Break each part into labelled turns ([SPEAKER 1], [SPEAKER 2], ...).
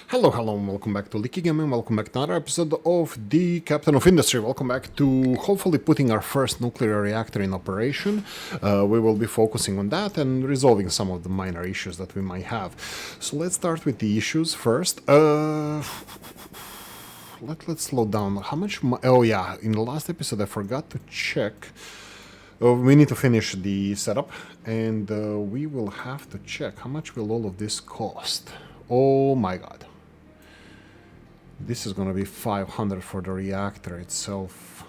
[SPEAKER 1] Hello, hello, and welcome back to Oolykee Gaming. Welcome back to another episode of the Captain of Industry. Welcome back to hopefully putting our first nuclear reactor in operation. We will be focusing on that and resolving some of the minor issues that we might have. So let's start with the issues first. Let's slow down. How much? Oh yeah, in the last episode I forgot to check. We need to finish the setup, and we will have to check how much will all of this cost. Oh my god. This is going to be 500 for the reactor itself.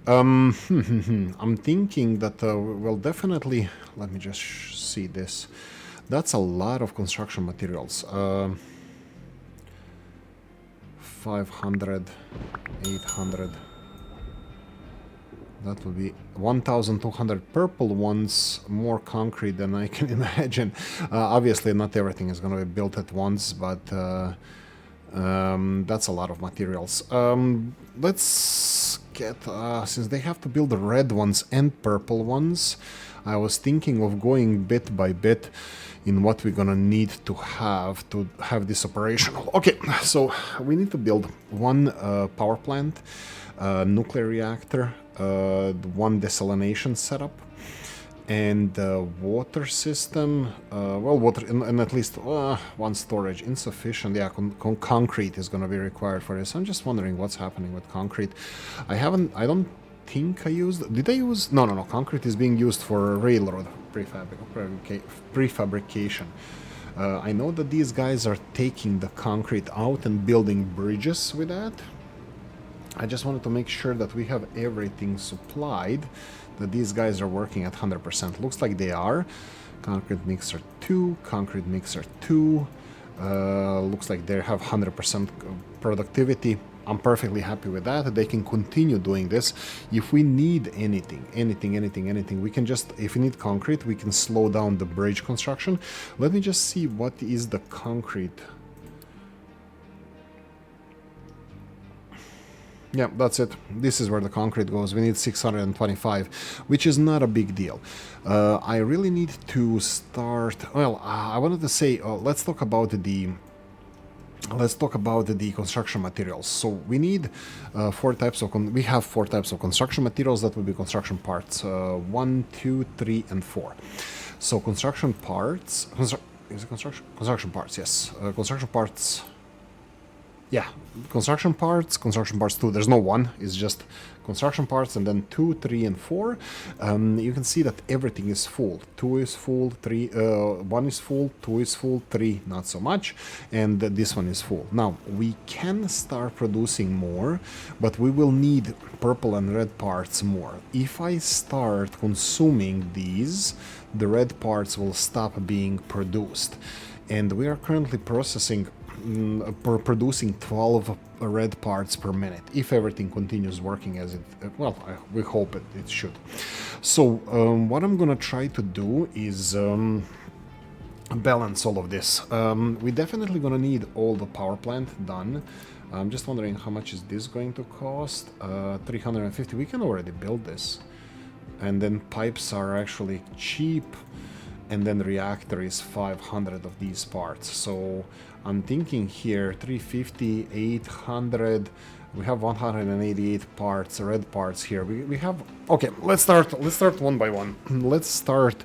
[SPEAKER 1] I'm thinking that, well, definitely, let me just see this. That's a lot of construction materials. 500, 800. That will be 1,200 purple ones, more concrete than I can imagine. Obviously, not everything is going to be built at once, but that's a lot of materials. Let's get, since they have to build the red ones and purple ones, I was thinking of going bit by bit in what we're gonna need to have this operational. Okay, so we need to build one power plant, nuclear reactor, one desalination setup, and water system, well, water and at least one storage. Insufficient. Yeah, concrete is going to be required for this. I'm just wondering what's happening with concrete. I don't think I used. Did I use? No. Concrete is being used for railroad prefabrication. I know that these guys are taking the concrete out and building bridges with that. I just wanted to make sure that we have everything supplied, that these guys are working at 100%. Looks like they are. Concrete mixer 2, concrete mixer 2. Looks like they have 100% productivity. I'm perfectly happy with that. They can continue doing this. If we need anything, we can just, if we need concrete, we can slow down the bridge construction. Let me just see what is the concrete. Yeah, that's it. This is where the concrete goes. We need 625, which is not a big deal. I really need to start. Well, I wanted to say, let's talk about the construction materials. So we need four types of. We have four types of construction materials. That would be construction parts 1, 2, 3, and 4. So construction parts. Is it construction? Construction parts. Yes. Construction parts. Yeah, construction parts 2. There's no 1, it's just construction parts, and then 2, 3, and 4. You can see that everything is full. 2 is full, 3, 1 is full, 2 is full, 3 not so much, and this one is full. Now, we can start producing more, but we will need purple and red parts more. If I start consuming these, the red parts will stop being produced. And we are currently producing 12 red parts per minute, if everything continues working as it, well, we hope it should. So what I'm gonna try to do is balance all of this. We're definitely gonna need all the power plant done. I'm just wondering how much is this going to cost. 350. We can already build this, and then pipes are actually cheap, and then reactor is 500 of these parts. So I'm thinking here 350, 800. We have 188 parts, red parts here. We have. Okay, let's start one by one. Let's start,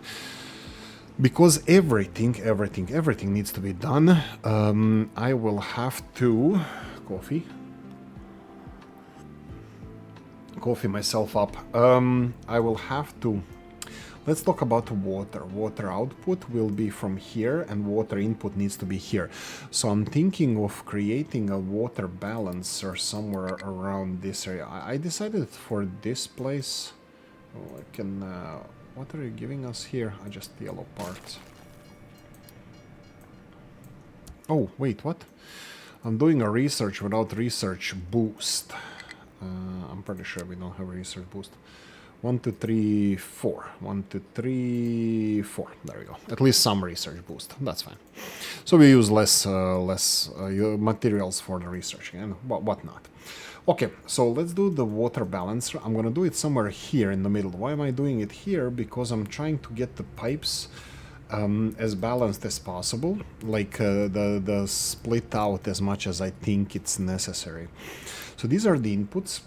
[SPEAKER 1] because everything needs to be done. I will have to coffee myself up. I will have to. Let's talk about water. Water output will be from here, and water input needs to be here. So I'm thinking of creating a water balancer somewhere around this area. I decided for this place. Oh, I can. What are you giving us here? Just yellow parts. Oh, wait, what? I'm doing a research without research boost. I'm pretty sure we don't have a research boost. 1, 2, 3, 4. 1, 2, 3, 4. There we go. At least some research boost. That's fine. So we use less materials for the research and whatnot. Okay, so let's do the water balancer. I'm gonna do it somewhere here in the middle. Why am I doing it here? Because I'm trying to get the pipes as balanced as possible, like the split out as much as I think it's necessary. So these are the inputs.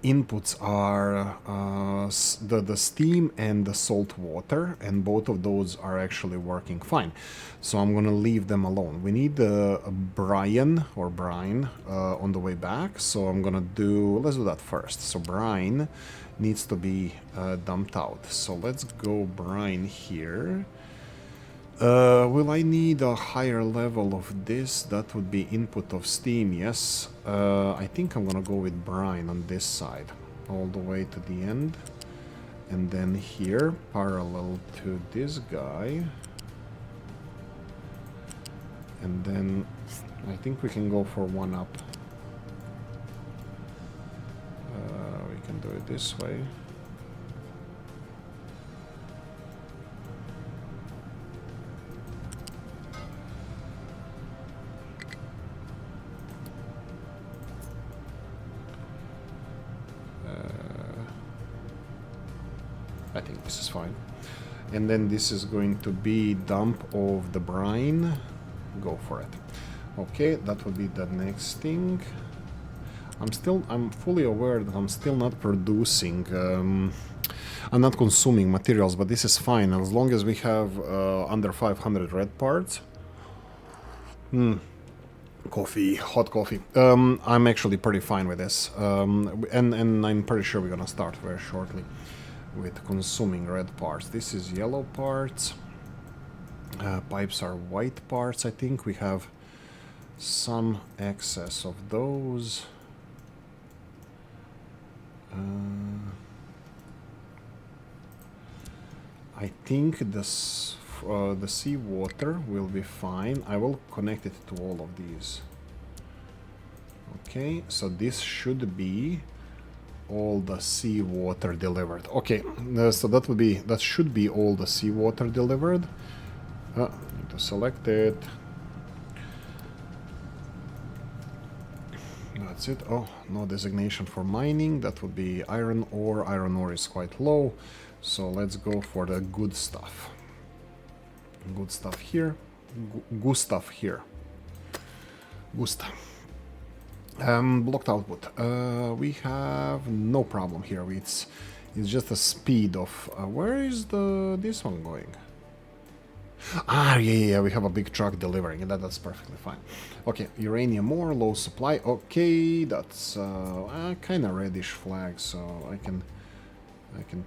[SPEAKER 1] Inputs are the steam and the salt water, and both of those are actually working fine. So I'm gonna leave them alone. We need a brine on the way back, so let's do that first. So brine needs to be dumped out. So let's go brine here. Will I need a higher level of this? That would be input of steam, yes. I think I'm gonna go with brine on this side, all the way to the end. And then here, parallel to this guy. And then I think we can go for one up. We can do it this way. I think this is fine. And then this is going to be dump of the brine. Go for it. Okay, that would be the next thing. I'm fully aware that I'm still not producing, I'm not consuming materials, but this is fine as long as we have under 500 red parts. Coffee, hot coffee. I'm actually pretty fine with this, and I'm pretty sure we're gonna start very shortly with consuming red parts. This is yellow parts. Pipes are white parts. I think we have some excess of those. I think this the seawater will be fine. I will connect it to all of these. Okay, so this should be all the seawater delivered. Okay, so that should be all the seawater delivered. Need to select it. That's it. Oh, no designation for mining. That would be iron ore. Iron ore is quite low, so let's go for the good stuff. Good stuff here. Good stuff here. Gusta. Blocked output. We have no problem here. It's just a speed of where is this one going? Ah, yeah, we have a big truck delivering, and that's perfectly fine. Okay, uranium ore, low supply. Okay, that's kind of reddish flag, so I can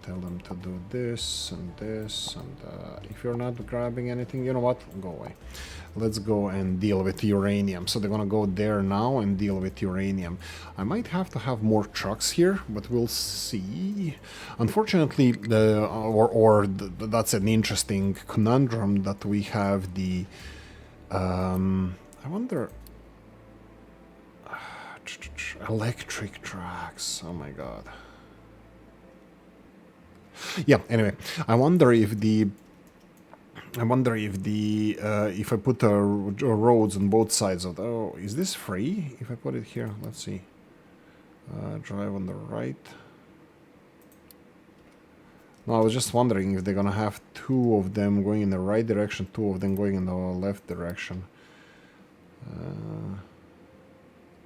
[SPEAKER 1] tell them to do this and this, and if you're not grabbing anything, you know what? Go away. Let's go and deal with uranium. So they're gonna go there now and deal with uranium. I might have to have more trucks here, but we'll see. Unfortunately, that's an interesting conundrum that we have. I wonder. Electric tracks. Oh my god. Yeah. Anyway, I wonder if if I put roads on both sides of the... Oh, is this free? If I put it here, let's see. Drive on the right. No, I was just wondering if they're gonna have two of them going in the right direction, two of them going in the left direction.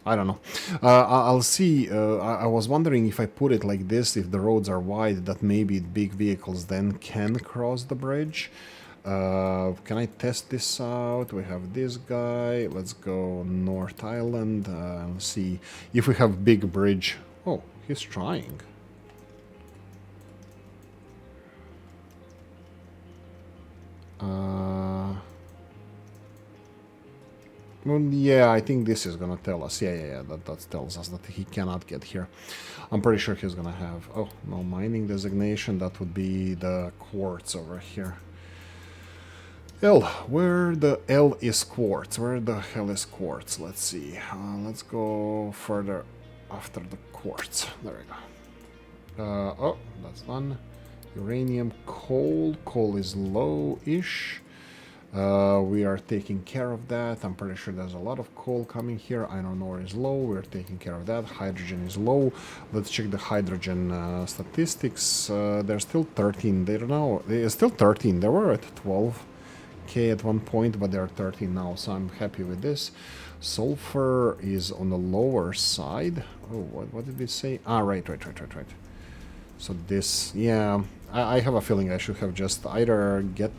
[SPEAKER 1] I don't know. I'll see. I was wondering if I put it like this, if the roads are wide, that maybe big vehicles then can cross the bridge. Can I test this out? We have this guy. Let's go North Island. See if we have big bridge. Oh, he's trying. Well, yeah, I think this is gonna tell us. Yeah, that tells us that he cannot get here. I'm pretty sure he's gonna have... Oh, no mining designation. That would be the quartz over here. L. Where the L is quartz? Where the hell is quartz? Let's see. Let's go further after the quartz. There we go. Oh, that's done. Uranium, coal. Coal is low-ish. We are taking care of that. I'm pretty sure there's a lot of coal coming here. Iron ore is low. We're taking care of that. Hydrogen is low. Let's check the hydrogen statistics. They're still 13. They're still 13. They were at 12K at one point, but they're 13 now, so I'm happy with this. Sulfur is on the lower side. Oh, what did we say? Right. So this, yeah, I have a feeling I should have just either get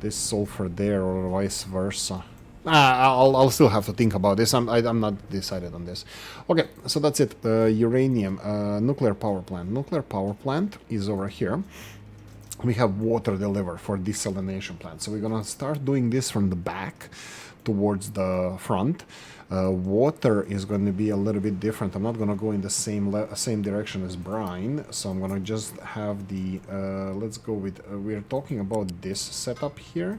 [SPEAKER 1] this sulfur there or vice versa. I'll still have to think about this. I'm not decided on this. Okay, so that's it. Uranium, nuclear power plant. Nuclear power plant is over here. We have water delivered for desalination plant. So we're gonna start doing this from the back towards the front. Water is going to be a little bit different. I'm not going to go in the same direction as brine, so I'm going to just have the let's go with we're talking about this setup here.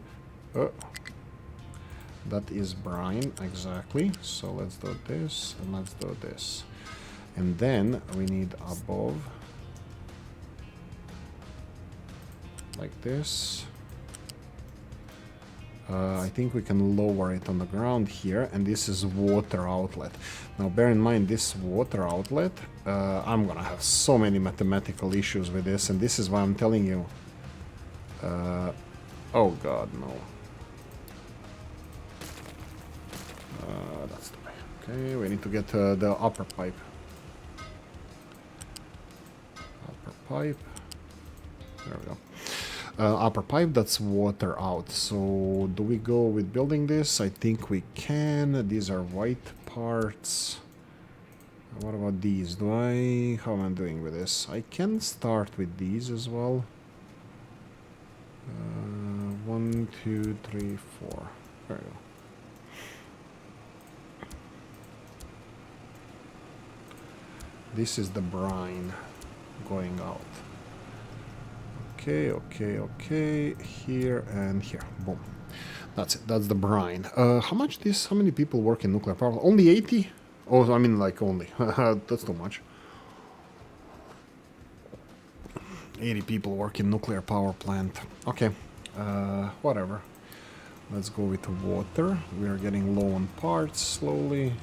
[SPEAKER 1] That is brine, exactly. So let's do this and let's do this, and then we need above like this. I think we can lower it on the ground here, and this is water outlet. Now bear in mind this water outlet, I'm gonna have so many mathematical issues with this, and this is why I'm telling you, oh god, no. That's the way. Okay, we need to get the upper pipe. Upper pipe. There we go. Upper pipe, that's water out. So do we go with building this? I think we can. These are white parts. What about these? How am I doing with this? I can start with these as well. 1, 2, 3, 4. There we go. This is the brine going out. Okay, here and here. Boom. That's it. That's the brine. How many people work in nuclear power? Only 80? Oh, I mean, like, only. That's too much. 80 people work in nuclear power plant. Okay. Whatever. Let's go with water. We are getting low on parts slowly.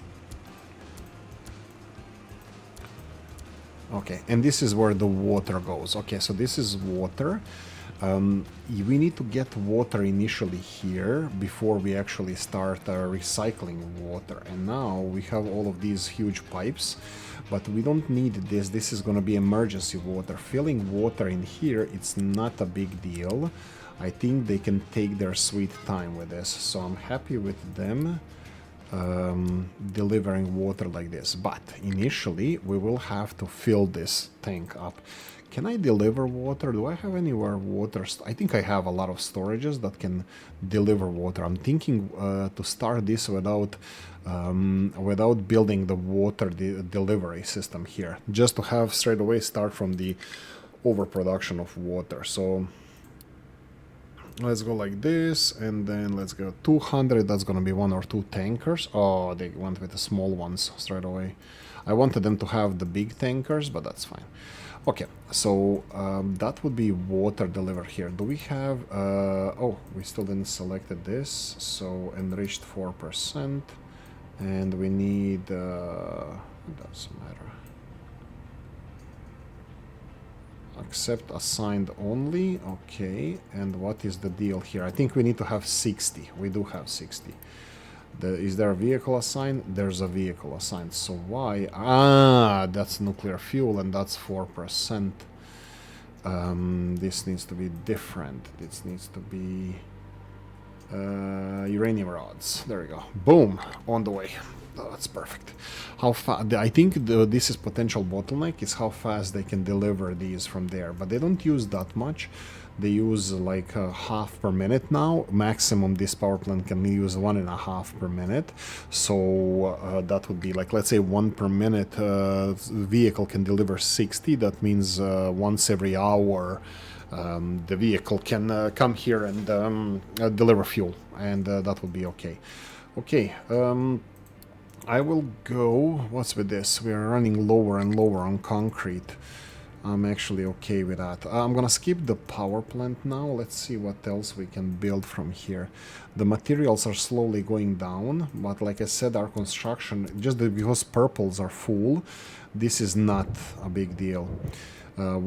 [SPEAKER 1] Okay, and this is where the water goes. Okay, so this is water. We need to get water initially here before we actually start recycling water. And now we have all of these huge pipes, but we don't need this. This is going to be emergency water. Filling water in here, it's not a big deal. I think they can take their sweet time with this, so I'm happy with them delivering water like this. But initially we will have to fill this tank up. Can I deliver water? Do I have anywhere water? I think I have a lot of storages that can deliver water. I'm thinking to start this without building the water delivery system here, just to have straight away start from the overproduction of water. So let's go like this, and then let's go 200. That's gonna be 1 or 2 tankers. Oh, they went with the small ones straight away. I wanted them to have the big tankers, but that's fine. Okay, so that would be water delivered here. Do we have... oh, we still didn't select this. So enriched 4%. And we need... it doesn't matter. Accept assigned only. Okay, and what is the deal here? I think we need to have 60. We do have 60. Is there a vehicle assigned? There's a vehicle assigned. So why? Ah, that's nuclear fuel, and that's 4%. This needs to be different. This needs to be uranium rods. There we go. Boom, on the way. Oh, that's perfect. How fast? I think this is potential bottleneck is how fast they can deliver these from there, but they don't use that much. They use like half per minute now. Maximum this power plant can use 1.5 per minute. So that would be like, let's say 1 per minute. Vehicle can deliver 60. That means once every hour the vehicle can come here and deliver fuel, and that would be okay. Okay. I will go... What's with this? We are running lower and lower on concrete. I'm actually okay with that. I'm gonna skip the power plant now. Let's see what else we can build from here. The materials are slowly going down, but like I said, our construction, just because purples are full, this is not a big deal.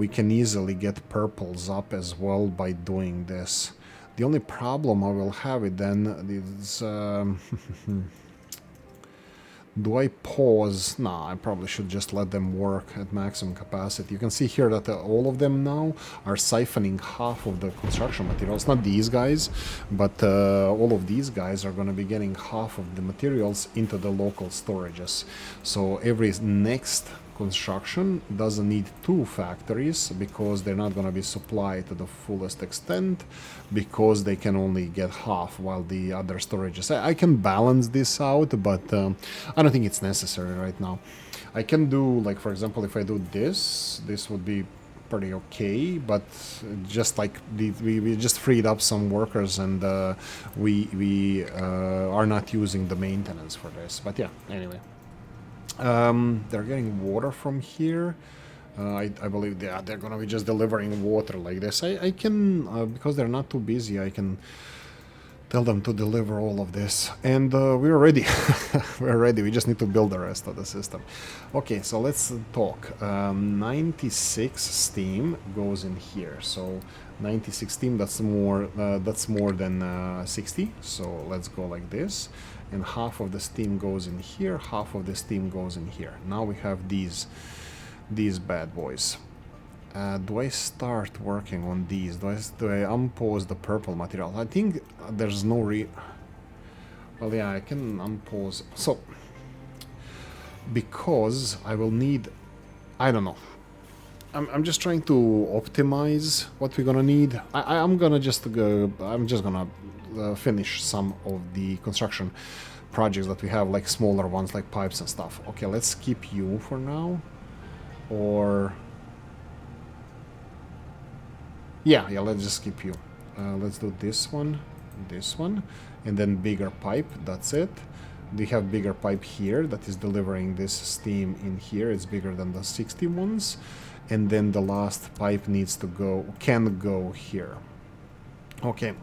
[SPEAKER 1] We can easily get purples up as well by doing this. The only problem I will have it then is... do I pause? No, I probably should just let them work at maximum capacity. You can see here that all of them now are siphoning half of the construction materials. Not these guys, but all of these guys are going to be getting half of the materials into the local storages. So every next construction doesn't need two factories because they're not going to be supplied to the fullest extent because they can only get half while the other storages. I can balance this out, but I don't think it's necessary right now. I can do, like, for example, if I do this would be pretty okay, but just like we just freed up some workers and we are not using the maintenance for this. But yeah, anyway. They're getting water from here. I believe they're gonna be just delivering water like this. I can, because they're not too busy, I can tell them to deliver all of this. And we're ready. We're ready. We just need to build the rest of the system. Okay, so let's talk. 96 steam goes in here. So 96 steam, that's more than 60. So let's go like this. And half of the steam goes in here, half of the steam goes in here. Now we have these bad boys. Do I start working on these? Do I unpause the purple material? I think there's no well, yeah, I can unpause. So, because I will need... I don't know. I'm just trying to optimize what we're gonna need. I'm gonna just go... I'm just gonna finish some of the construction projects that we have, like smaller ones, like pipes and stuff. Okay, let's skip you for now. Or... yeah, let's just skip you. Let's do this one, and then bigger pipe, that's it. We have bigger pipe here that is delivering this steam in here. It's bigger than the 60 ones. And then the last pipe can go here. Okay,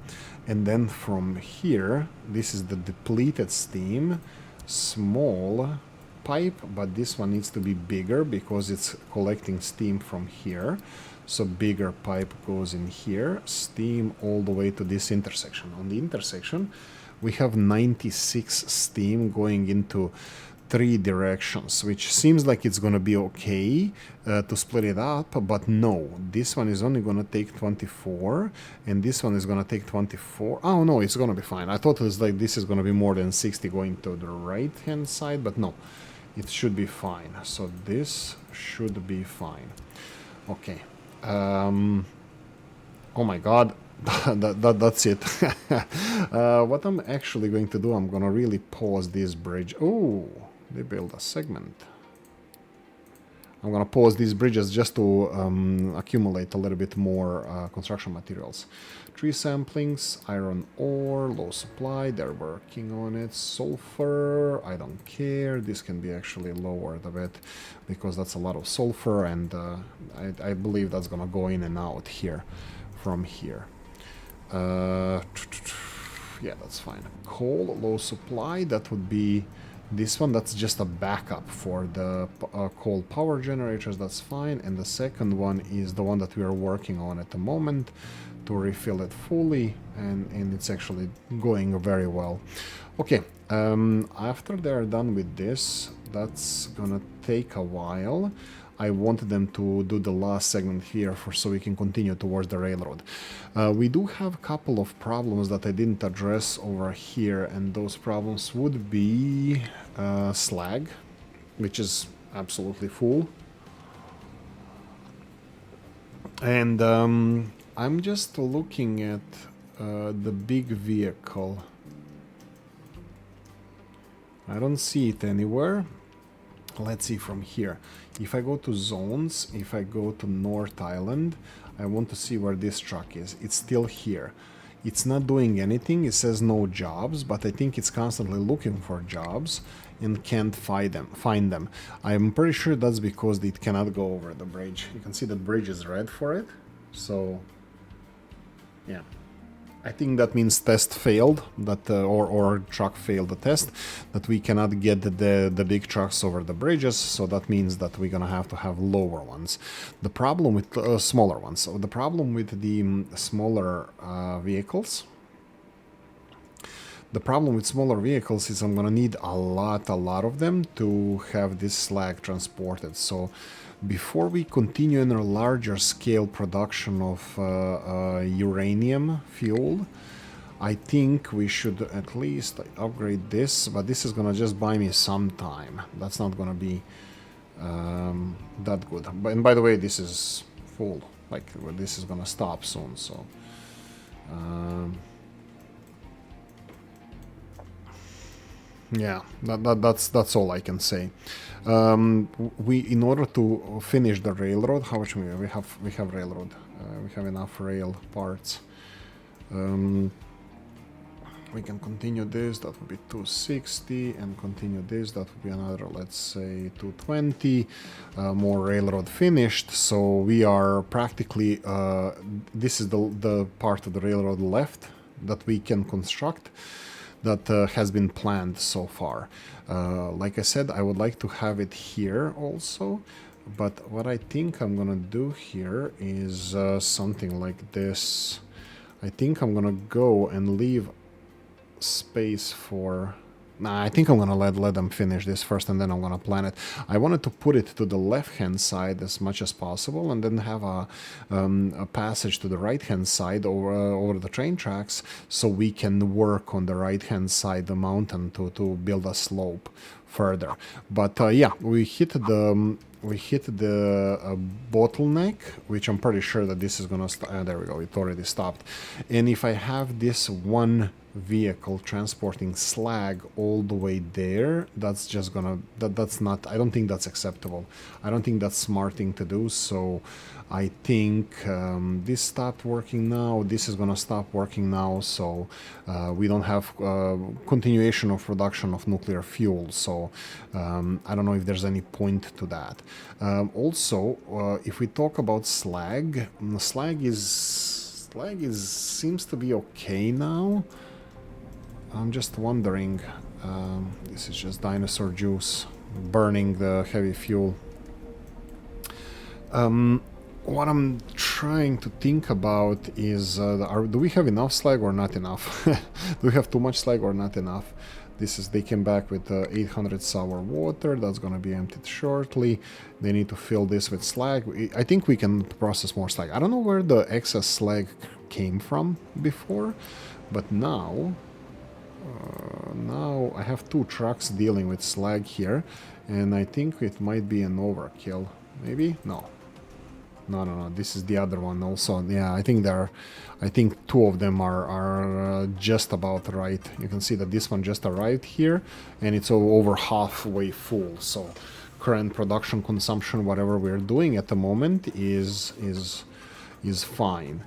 [SPEAKER 1] and then from here, this is the depleted steam, small pipe, but this one needs to be bigger because it's collecting steam from here. So bigger pipe goes in here, steam all the way to this intersection. On the intersection, we have 96 steam going into 3 directions, which seems like it's going to be okay to split it up, but no, this one is only going to take 24, and this one is going to take 24. Oh no, it's going to be fine. I thought it was like this is going to be more than 60 going to the right hand side, but no, it should be fine. So this should be fine. Okay. Oh my god. That's it. What I'm actually going to do, I'm gonna really pause this bridge. Oh, they build a segment. I'm gonna pause these bridges just to accumulate a little bit more construction materials. Tree samplings, iron ore, low supply, they're working on it. Sulfur, I don't care. This can be actually lowered a bit because that's a lot of sulfur, and I believe that's gonna go in and out here from here. Yeah, that's fine. Coal, low supply, that would be this one. That's just a backup for the coal power generators, that's fine. And the second one is the one that we are working on at the moment to refill it fully, and it's actually going very well. Okay, after they're done with this, that's gonna take a while. I wanted them to do the last segment here so we can continue towards the railroad. We do have a couple of problems that I didn't address over here, and those problems would be slag, which is absolutely full. And I'm just looking at the big vehicle. I don't see it anywhere. Let's see from here. If I go to zones, if I go to North Island, I want to see where this truck is. It's still here. It's not doing anything. It says no jobs, but I think it's constantly looking for jobs and can't find them. I'm pretty sure that's because it cannot go over the bridge. You can see the bridge is red for it. So, yeah. I think that means test failed, that or truck failed the test, that we cannot get the big trucks over the bridges, so that means that we're gonna have to have lower ones. The problem with smaller ones. So the problem with the smaller vehicles. The problem with smaller vehicles is I'm gonna need a lot of them to have this slag transported. So before we continue in a larger scale production of uranium fuel, I think we should at least upgrade this, but this is gonna just buy me some time. That's not gonna be that good. And by the way, this is full. Like, this is gonna stop soon, so... yeah, that's all I can say. In order to finish the railroad, how much we have railroad? We have enough rail parts. We can continue this. That would be 260, and continue this. That would be another, let's say, 220. More railroad finished. So we are practically. This is the part of the railroad left that we can construct. That has been planned so far. Like I said, I would like to have it here also, but what I think I'm gonna do here is something like this. I think I'm gonna go and leave space for... Nah, I think I'm gonna let them finish this first, and then I'm gonna plan it. I wanted to put it to the left-hand side as much as possible, and then have a passage to the right-hand side over the train tracks, so we can work on the right-hand side, the mountain, to build a slope further. But yeah, we hit the bottleneck, which I'm pretty sure that this is gonna there we go, it already stopped. And if I have this one vehicle transporting slag all the way there, that's just gonna that's not, I don't think that's acceptable. I don't think that's smart thing to do. So I think this stopped working now, this is gonna stop working now, so we don't have continuation of production of nuclear fuel. So I don't know if there's any point to that. Also, if we talk about slag, seems to be okay now. I'm just wondering, this is just dinosaur juice burning the heavy fuel. What I'm trying to think about is, do we have enough slag or not enough? Do we have too much slag or not enough? This is, they came back with 800 sour water, that's gonna be emptied shortly. They need to fill this with slag. I think we can process more slag. I don't know where the excess slag came from before, but now I have 2 trucks dealing with slag here, and I think it might be an overkill. Maybe? No, this is the other one also. Yeah, I think 2 of them are just about right. You can see that this one just arrived here, and it's over halfway full. So current production consumption, whatever we're doing at the moment, is fine.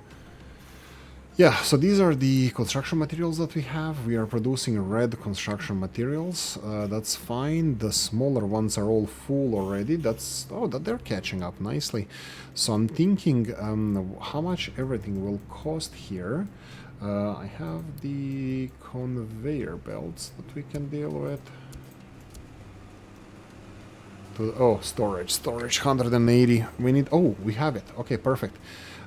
[SPEAKER 1] Yeah, so these are the construction materials that we have. We are producing red construction materials. That's fine. The smaller ones are all full already. That they're catching up nicely. So I'm thinking how much everything will cost here. I have the conveyor belts that we can deal with. Storage, 180. We need, we have it. Okay, perfect.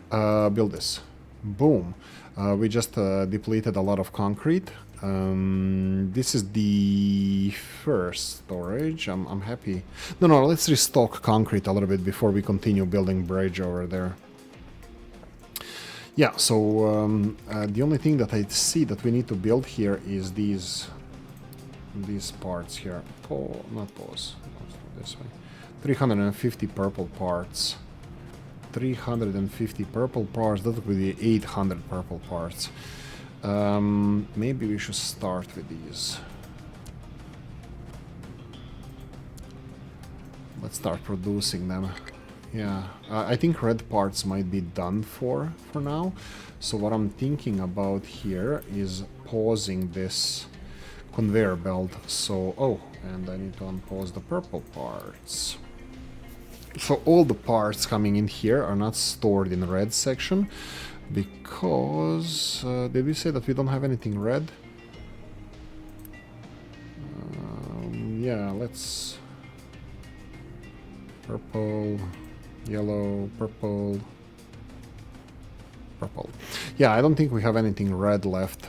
[SPEAKER 1] Build this. Boom. We just depleted a lot of concrete. This is the first storage. I'm happy. No, let's restock concrete a little bit before we continue building bridge over there. Yeah, so the only thing that I see that we need to build here is these parts here. Not pause. This way. 350 purple parts. 350 purple parts, that would be 800 purple parts. Maybe we should start with these. Let's start producing them. Yeah, I think red parts might be done for now. So what I'm thinking about here is pausing this conveyor belt. So, oh, and I need to unpause the purple parts. So all the parts coming in here are not stored in the red section because did we say that we don't have anything red? Yeah, let's purple, yellow, purple, purple. Yeah, I don't think we have anything red left.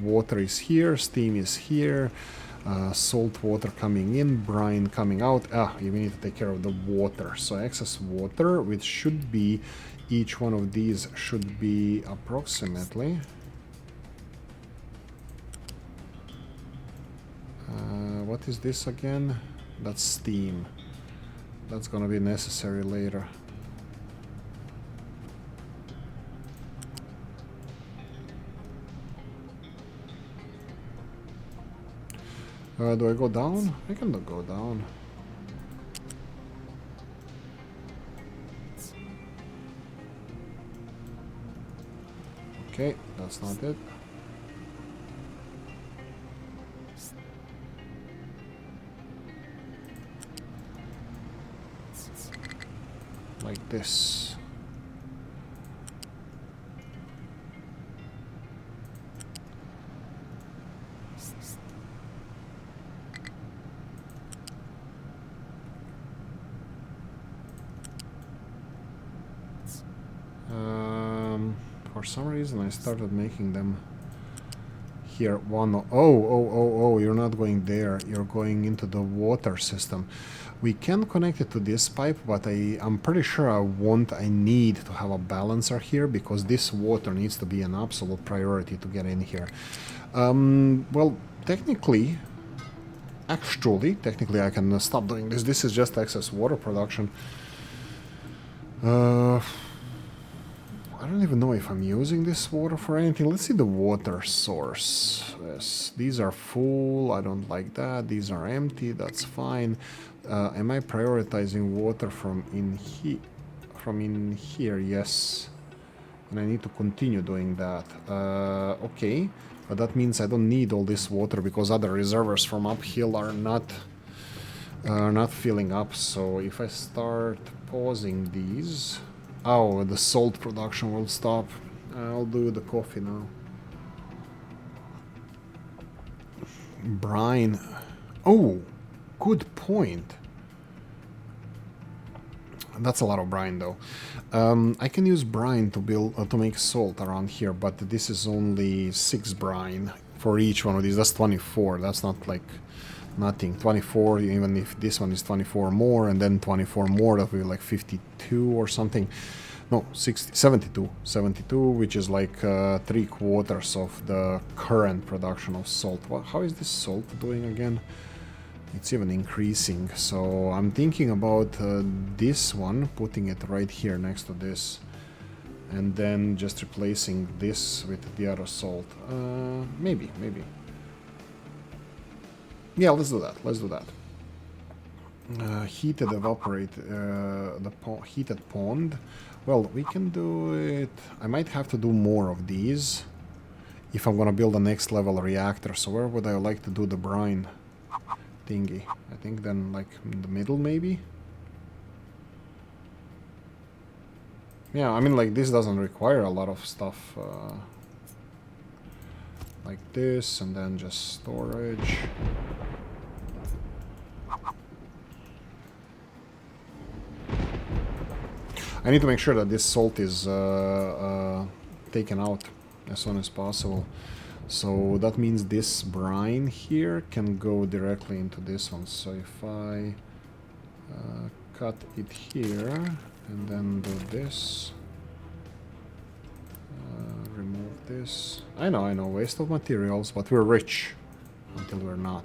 [SPEAKER 1] Water is here, steam is here, salt water coming in, brine coming out. You need to take care of the water. So excess water, which should be, each one of these should be approximately what is this again? That's steam. That's gonna be necessary later. Do I go down? I can go down. Okay, that's not it. Like this. For some reason I started making them here one. Oh, you're not going there, you're going into the water system. We can connect it to this pipe, but I'm pretty sure I need to have a balancer here because this water needs to be an absolute priority to get in here. Well, technically I can stop doing this. This is just excess water production. I don't even know if I'm using this water for anything. Let's see the water source. Yes, these are full. I don't like that. These are empty. That's fine. Am I prioritizing water from in here? Yes. And I need to continue doing that. Okay. But that means I don't need all this water because other reservoirs from uphill are not filling up. So if I start pausing these... Oh, the salt production will stop. I'll do the coffee now. Brine. Oh, good point. That's a lot of brine, though. I can use brine to build to make salt around here, but this is only 6 brine for each one of these. That's 24. That's not like nothing. 24, even if this one is 24 more, and then 24 more, that will be like 52 or something. No, 72, which is like 3/4 of the current production of salt. How is this salt doing again? It's even increasing. So I'm thinking about this one, putting it right here next to this, and then just replacing this with the other salt. Maybe. Yeah, let's do that. Heated evaporate, heated pond. Well, we can do it. I might have to do more of these if I'm gonna build a next level reactor. So where would I like to do the brine thingy? I think then like in the middle maybe? Yeah, I mean like this doesn't require a lot of stuff. Like this, and then just storage. I need to make sure that this salt is taken out as soon as possible. So that means this brine here can go directly into this one. So if I cut it here and then do this, remove this. I know, waste of materials, but we're rich until we're not.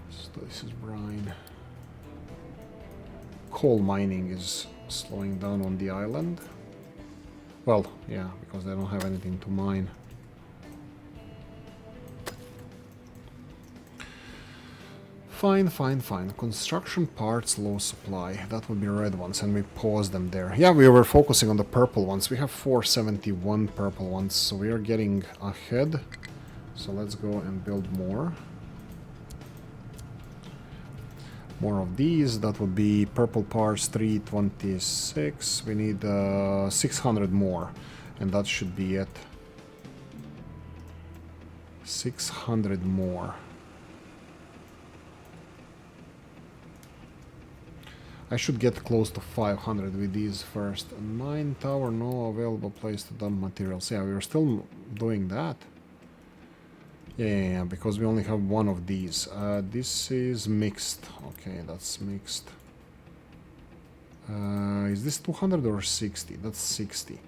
[SPEAKER 1] So this is brine. Coal mining is slowing down on the island. Well, yeah, because they don't have anything to mine. Fine, fine, fine. Construction parts, low supply. That would be red ones, and we pause them there. Yeah, we were focusing on the purple ones. We have 471 purple ones, so we are getting ahead. So let's go and build more. More of these. That would be purple parts, 326. We need 600 more, and that should be it. 600 more. I should get close to 500 with these first. Mine tower, no available place to dump materials. Yeah, we are still doing that. Yeah, because we only have one of these. This is mixed. Okay, that's mixed. Is this 200 or 60? That's 60.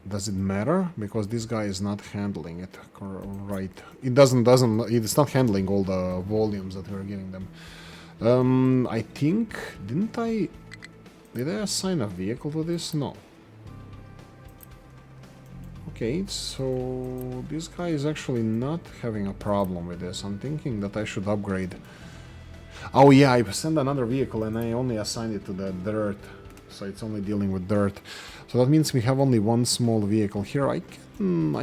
[SPEAKER 1] Does it matter? Because this guy is not handling it right. It's not handling all the volumes that we're giving them. I think, did I assign a vehicle to this? No. Okay, so this guy is actually not having a problem with this. I'm thinking that I should upgrade. Oh yeah, I sent another vehicle and I only assigned it to the dirt. So it's only dealing with dirt. So that means we have only one small vehicle here. I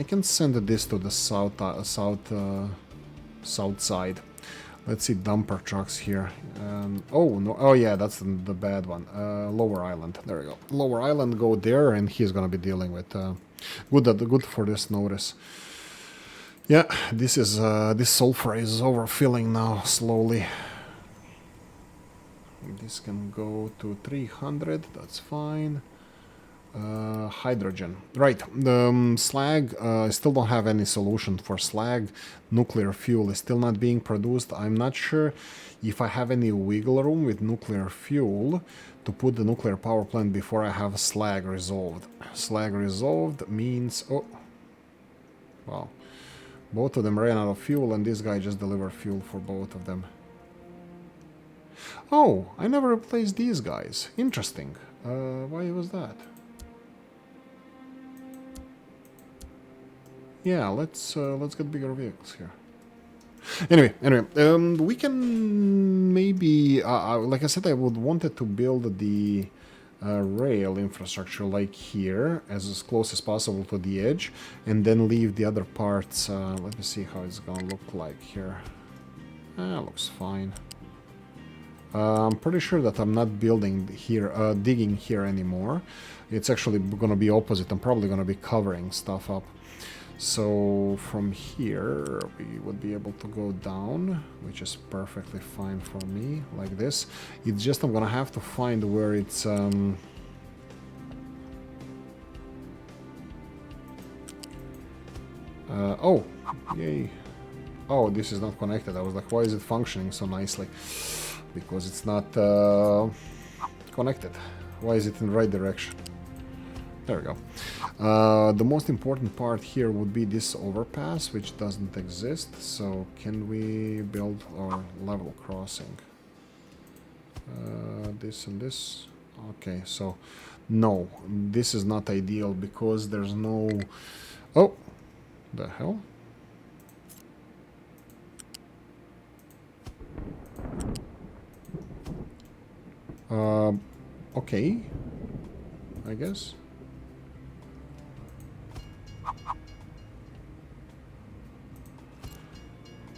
[SPEAKER 1] can send this to the south side. Let's see, dumper trucks here. Oh no! Oh yeah, that's the bad one. Lower Island. There we go. Lower Island, go there, and he's gonna be dealing with. Good for this notice. Yeah, this sulfur is overfilling now slowly. This can go to 300. That's fine. Hydrogen. Right. Slag, I still don't have any solution for slag. Nuclear fuel is still not being produced. I'm not sure if I have any wiggle room with nuclear fuel to put the nuclear power plant before I have slag resolved. Slag resolved means... Oh. Wow. Both of them ran out of fuel and this guy just delivered fuel for both of them. Oh, I never replaced these guys. Interesting. Why was that? Yeah, let's get bigger vehicles here. Anyway, we can maybe, like I said, I would wanted to build the rail infrastructure like here, as close as possible to the edge, and then leave the other parts. Let me see how it's gonna look like here. Looks fine. I'm pretty sure that I'm not building here, digging here anymore. It's actually gonna be opposite. I'm probably gonna be covering stuff up. So from here we would be able to go down, which is perfectly fine for me, like this. It's just I'm gonna have to find where it's oh, yay. Oh, this is not connected. I was like, why is it functioning so nicely? Because it's not connected. Why is it in the right direction? There we go. The most important part here would be this overpass, which doesn't exist. So can we build our level crossing? This and this. Okay, so no, this is not ideal because there's no... Oh, the hell? Okay, I guess.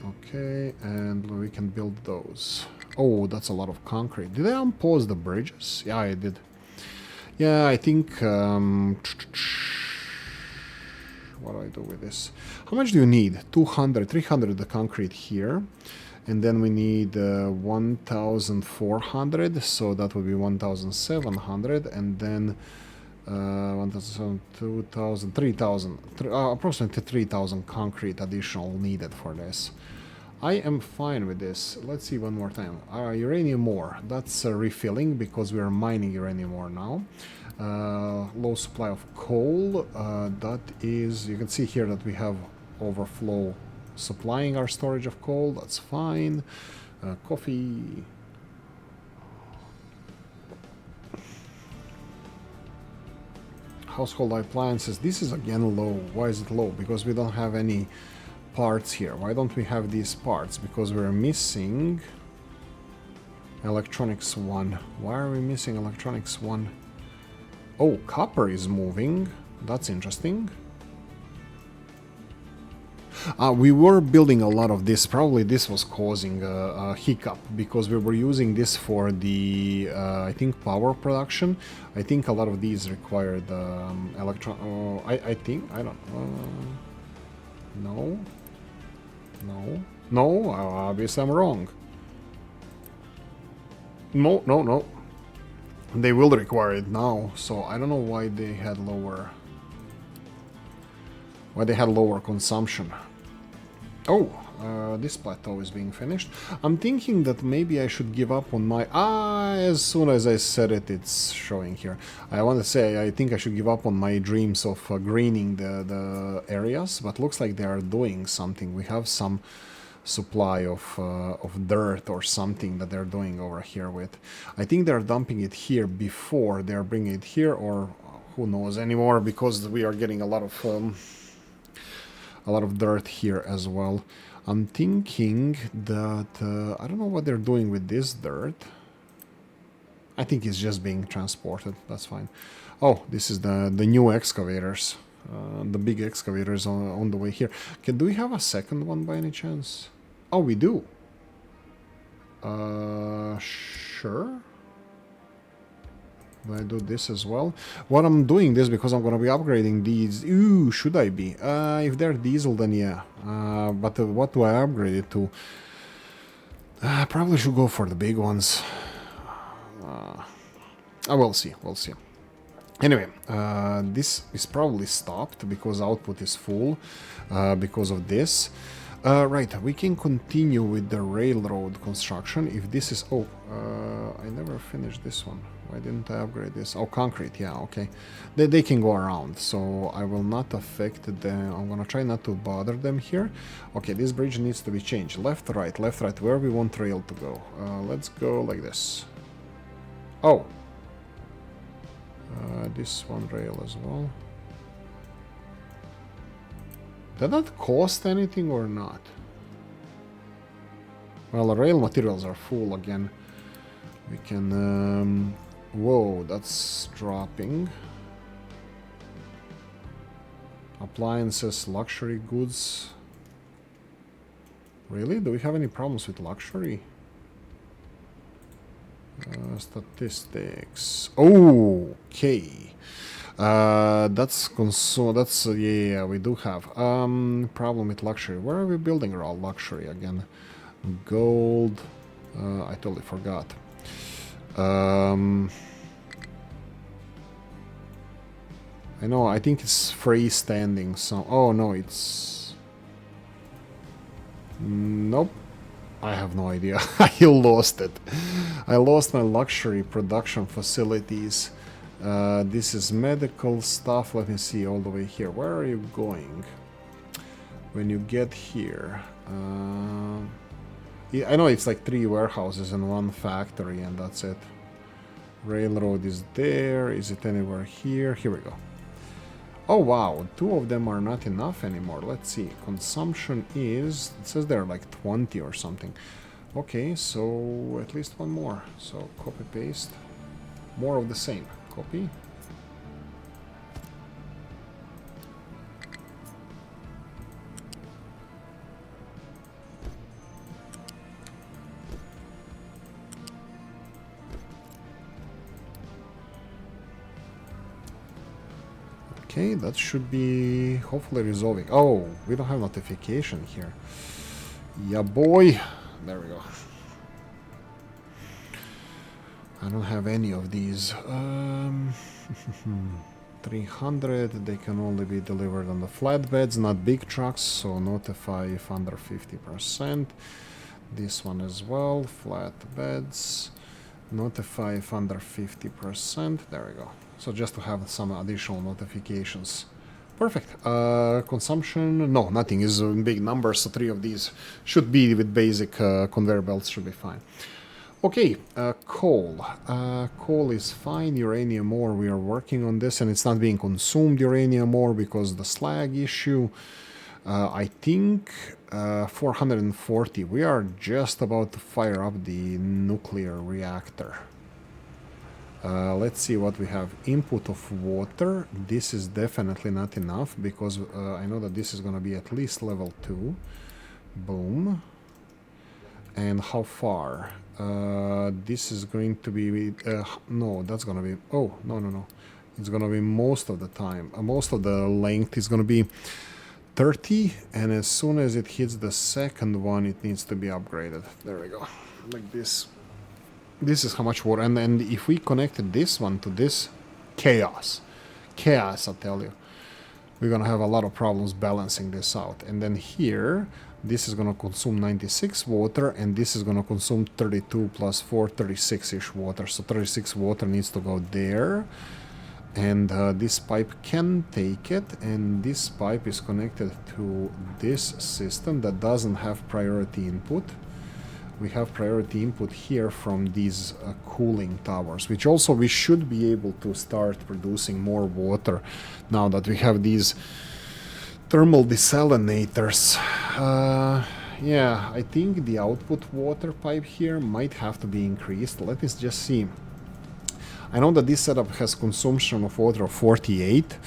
[SPEAKER 1] Okay, and we can build those. Oh, that's a lot of concrete. Did I unpause the bridges? Yeah, I did. Yeah, I think... what do I do with this? How much do you need? 200, 300 the concrete here. And then we need 1,400, so that would be 1,700. And then 1,000, 2,000, 3,000, approximately 3,000 concrete additional needed for this. I am fine with this. Let's see one more time. Uranium ore. That's refilling because we are mining uranium ore now. Low supply of coal. That is, you can see here that we have overflow supplying our storage of coal. That's fine. Coffee. Household appliances. This is again low. Why is it low? Because we don't have any parts here? Why don't we have these parts? Because we're missing electronics 1. Why are we missing electronics 1? Oh, copper is moving. That's interesting. We were building a lot of this. Probably this was causing a hiccup because we were using this for the, I think, power production. I think a lot of these required I think, I don't know. No, obviously I'm wrong. No. They will require it now, so I don't know why they had lower consumption. Oh, this plateau is being finished. I'm thinking that maybe I should give up on my... as soon as I said it, it's showing here. I want to say I think I should give up on my dreams of greening the areas, but looks like they are doing something. We have some supply of dirt or something that they're doing over here with. I think they're dumping it here before they're bringing it here, or who knows anymore, because we are getting a lot of dirt here as well. I'm thinking that I don't know what they're doing with this dirt. I think it's just being transported. That's fine. Oh, this is the new excavators, the big excavators on the way here. Okay, do we have a second one by any chance? Oh, we do. Sure. Do I do this as well? What I'm doing this because I'm going to be upgrading these. Ooh, should I be? If they're diesel, then yeah. But what do I upgrade it to? I probably should go for the big ones. We'll see. We'll see. Anyway, this is probably stopped because output is full because of this. Right, we can continue with the railroad construction if this is... Oh, I never finished this one. Why didn't I upgrade this? Oh, concrete, yeah, okay. They can go around, so I will not affect them. I'm gonna try not to bother them here. Okay, this bridge needs to be changed. Left, right, where we want rail to go. Let's go like this. Oh. This one rail as well. Did that cost anything or not? Well, the rail materials are full again. We can... whoa, that's dropping. Appliances, luxury goods. Really? Do we have any problems with luxury? Statistics. Oh, okay. That's yeah, we do have problem with luxury. Where are we building our luxury again? Gold. I totally forgot. I know. I think it's freestanding. So, oh no, it's nope. I have no idea. I lost it. I lost my luxury production facilities. This is medical stuff. Let me see all the way here. Where are you going? When you get here, yeah, I know it's like 3 warehouses and 1 factory, and that's it. Railroad is there. Is it anywhere here? Here we go. Oh wow, 2 of them are not enough anymore. Let's see. Consumption is, it says they're like 20 or something. Okay, so at least 1 more. So copy paste. More of the same. Copy. Okay, that should be hopefully resolving. Oh, we don't have notification here. Yeah, boy. There we go. I don't have any of these. 300, they can only be delivered on the flatbeds, not big trucks, so notify if under 50%. This one as well, flatbeds. Notify if under 50%. There we go. So just to have some additional notifications. Perfect. Consumption, no, nothing is in big numbers, so 3 of these should be with basic conveyor belts, should be fine. Okay, coal. Coal is fine. Uranium ore, we are working on this, and it's not being consumed uranium ore because the slag issue. I think 440. We are just about to fire up the nuclear reactor. Let's see what we have. Input of water. This is definitely not enough because I know that this is going to be at least level 2. Boom. And how far? This is going to be... no, that's going to be... Oh, no. It's going to be most of the time. Most of the length is going to be 30. And as soon as it hits the second one, it needs to be upgraded. There we go. Like this. This is how much water. And if we connected this one to this, chaos. Chaos, I tell you. We're going to have a lot of problems balancing this out. And then here, this is going to consume 96 water, and this is going to consume 32 plus 4, 36-ish water. So 36 water needs to go there. And this pipe can take it, and this pipe is connected to this system that doesn't have priority input. We have priority input here from these cooling towers, which also we should be able to start producing more water now that we have these thermal desalinators. Yeah, I think the output water pipe here might have to be increased. Let us just see. I know that this setup has consumption of water of 48.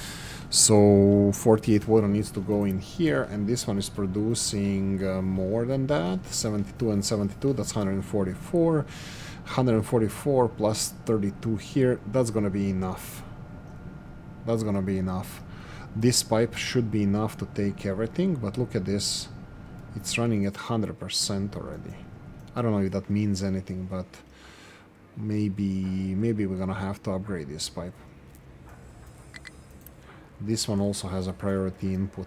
[SPEAKER 1] So 48 water needs to go in here, and this one is producing more than that. 72 and 72, that's 144. 144 plus 32 here, that's gonna be enough. That's gonna be enough. This pipe should be enough to take everything, but look at this. It's running at 100% already. I don't know if that means anything, but maybe we're gonna have to upgrade this pipe. This one also has a priority input.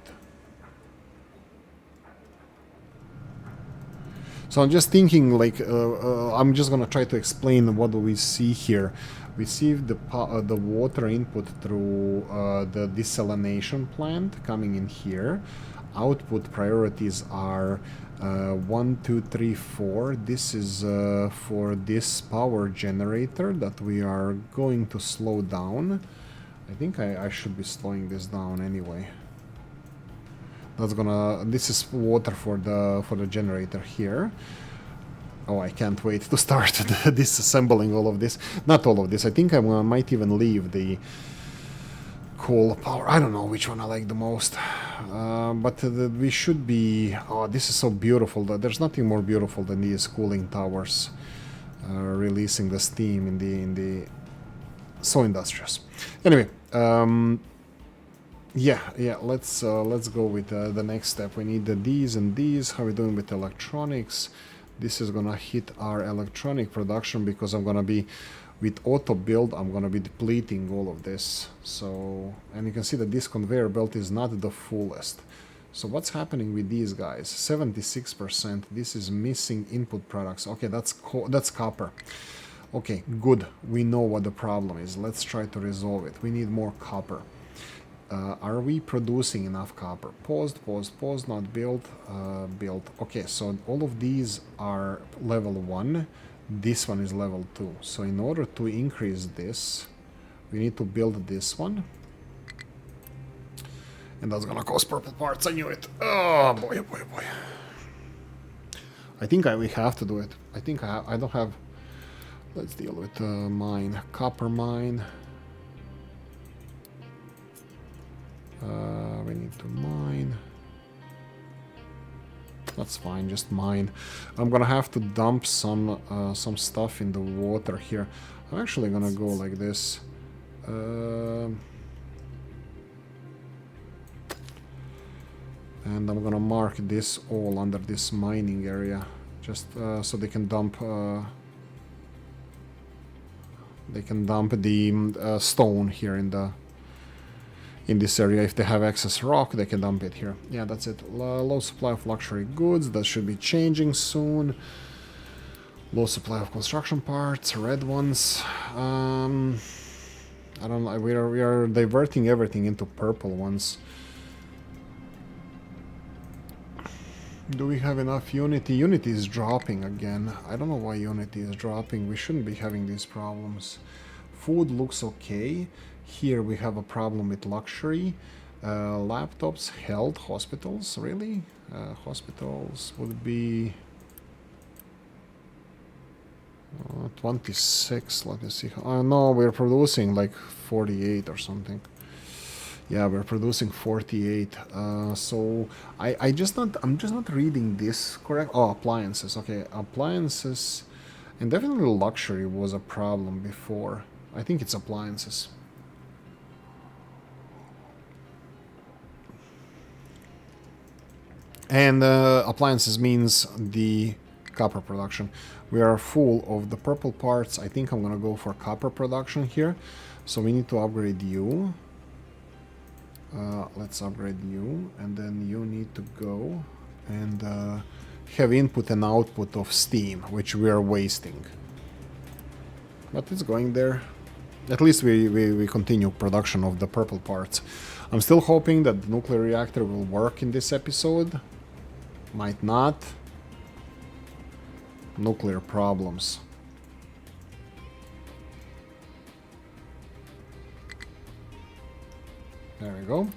[SPEAKER 1] So I'm just thinking, like, I'm just gonna try to explain what do we see here. We see the water input through the desalination plant coming in here. Output priorities are 1, 2, 3, 4. This is for this power generator that we are going to slow down. I think I should be slowing this down anyway. That's gonna... This is water for the generator here. Oh, I can't wait to start disassembling all of this. Not all of this. I think I might even leave the coal power. I don't know which one I like the most. But we should be... Oh, this is so beautiful. There's nothing more beautiful than these cooling towers releasing the steam in the... So industrious. Anyway, yeah, let's go with the next step. We need these and these. How are we doing with electronics? This is gonna hit our electronic production because I'm gonna be with auto build. I'm gonna be depleting all of this. So, and you can see that this conveyor belt is not the fullest. So what's happening with these guys? 76%. This is missing input products. Okay, that's copper. Okay, good. We know what the problem is. Let's try to resolve it. We need more copper. Are we producing enough copper? Paused, not built, built. Okay, so all of these are level 1. This one is level 2. So in order to increase this, we need to build this one. And that's gonna cost purple parts, I knew it. Oh boy. I think we have to do it. I think I don't have... Let's deal with mine. Copper mine. We need to mine. That's fine, just mine. I'm gonna have to dump some stuff in the water here. I'm actually gonna go like this. And I'm gonna mark this all under this mining area, just so they can dump. They can dump the stone here in this area. If they have excess rock, they can dump it here. Yeah, that's it. Low supply of luxury goods. That should be changing soon. Low supply of construction parts. Red ones. I don't know. We are diverting everything into purple ones. Do we have enough Unity? Unity is dropping again. I don't know why Unity is dropping. We shouldn't be having these problems. Food looks okay. Here we have a problem with luxury. Laptops, health, hospitals, really? Hospitals would be 26, let me see. Oh no, we're producing like 48 or something. Yeah, we're producing 48. So I'm just not reading this correct. Oh, appliances. Okay, appliances, and definitely luxury was a problem before. I think it's appliances. And appliances means the copper production. We are full of the purple parts. I think I'm gonna go for copper production here. So we need to upgrade you. Let's upgrade you, and then you need to go and have input and output of steam, which we are wasting. But it's going there. At least we continue production of the purple parts. I'm still hoping that the nuclear reactor will work in this episode. Might not. Nuclear problems. There we go.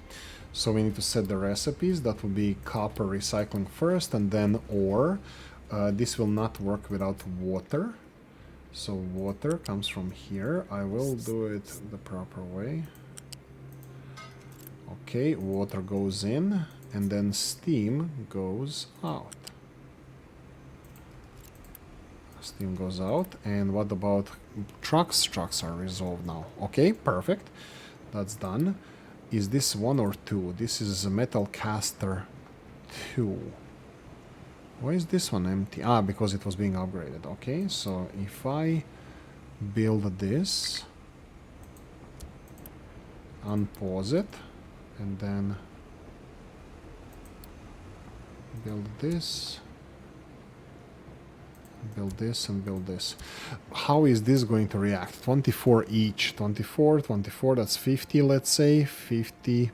[SPEAKER 1] So we need to set the recipes. That will be copper recycling first and then ore. This will not work without water. So water comes from here. I will do it the proper way. Okay, water goes in and then steam goes out. Steam goes out. And what about trucks? Trucks are resolved now. Okay, perfect. That's done. Is this 1 or 2? This is a metal caster 2. Why is this one empty? Ah, because it was being upgraded. Okay, so if I build this, unpause it, and then build this, build this, and build this. How is this going to react? 24 each. 24, 24, that's 50, let's say. 50.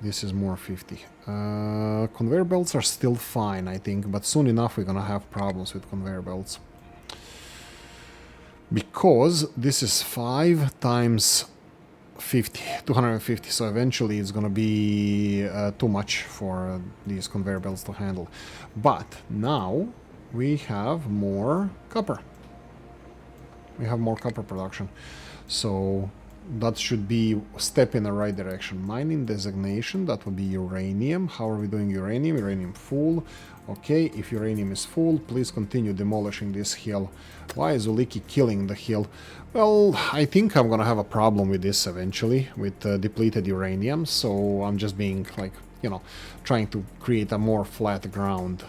[SPEAKER 1] This is more 50. Conveyor belts are still fine, I think, but soon enough we're gonna have problems with conveyor belts. Because this is 5 times 50, 250, so eventually it's gonna be too much for these conveyor belts to handle. But now we have more copper. We have more copper production. So that should be a step in the right direction. Mining designation, that would be uranium. How are we doing uranium? Uranium full. Okay, if uranium is full, please continue demolishing this hill. Why is Oolykee killing the hill? Well, I think I'm gonna have a problem with this eventually, with depleted uranium, so I'm just being like, you know, trying to create a more flat ground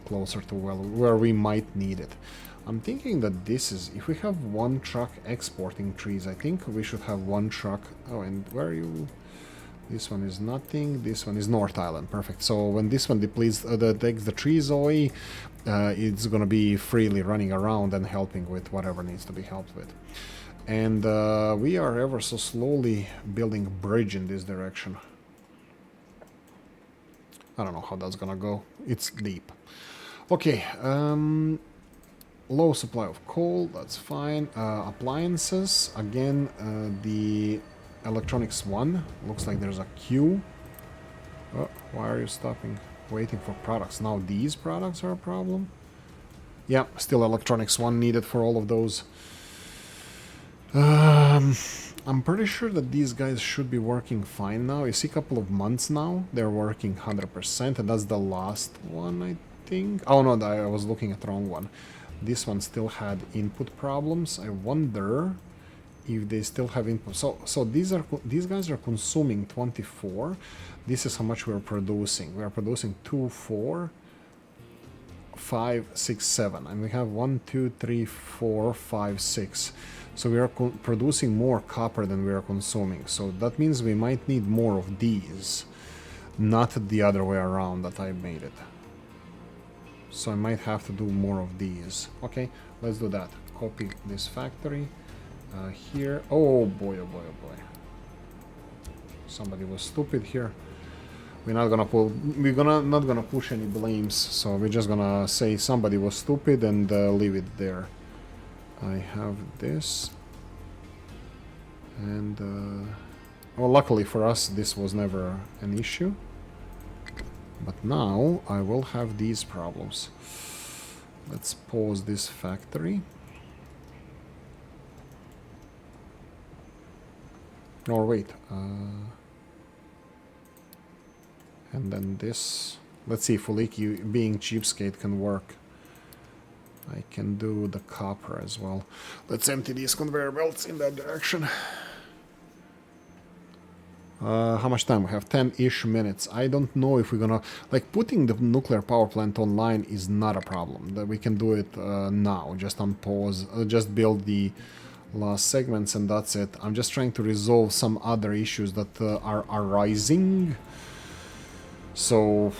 [SPEAKER 1] closer to where we might need it. I'm thinking that this is, if we have one truck exporting trees, I think we should have one truck. Oh, and where are you? This one is nothing. This one is North Island. Perfect. So when this one depletes, takes the trees away, it's gonna be freely running around and helping with whatever needs to be helped with. And we are ever so slowly building a bridge in this direction. I don't know how that's gonna go. It's deep. Okay. Low supply of coal, that's fine. Appliances, again, the electronics one. Looks like there's a queue. Oh, why are you stopping? Waiting for products. Now these products are a problem? Yeah, still electronics one needed for all of those. I'm pretty sure that these guys should be working fine now. You see a couple of months now, they're working 100%, and that's the last one, I think. Oh no, I was looking at the wrong one. This one still had input problems. I wonder if they still have input. So these guys are consuming 24. This is how much we're producing. We are producing 2, 4, 5, 6, 7, and we have 1, 2, 3, 4, 5, 6. So we are producing more copper than we are consuming. So that means we might need more of these, not the other way around that I made it. So I might have to do more of these. Okay, let's do that. Copy this factory here. Oh boy, oh boy, oh boy. Somebody was stupid here. We're not gonna push any blames. So we're just gonna say somebody was stupid and leave it there. I have this and Well, luckily for us, this was never an issue. But now I will have these problems. Let's pause this factory. Or wait. And then this. Let's see if Oolykee, being cheapskate, can work. I can do the copper as well. Let's empty these conveyor belts in that direction. How much time we have? 10-ish minutes. I don't know if we're gonna... Like, putting the nuclear power plant online is not a problem. That we can do it now, just on pause. Just build the last segments and that's it. I'm just trying to resolve some other issues that are arising. So,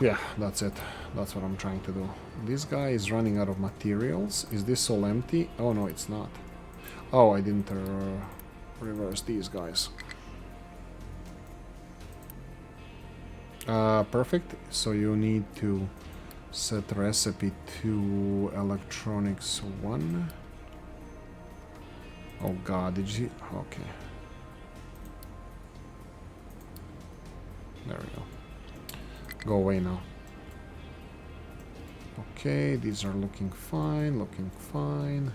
[SPEAKER 1] yeah, that's it. That's what I'm trying to do. This guy is running out of materials. Is this all empty? Oh, no, it's not. Oh, I didn't reverse these guys. Perfect. So you need to set recipe to electronics 1. Oh god, did you... Okay. There we go. Go away now. Okay, these are looking fine, looking fine.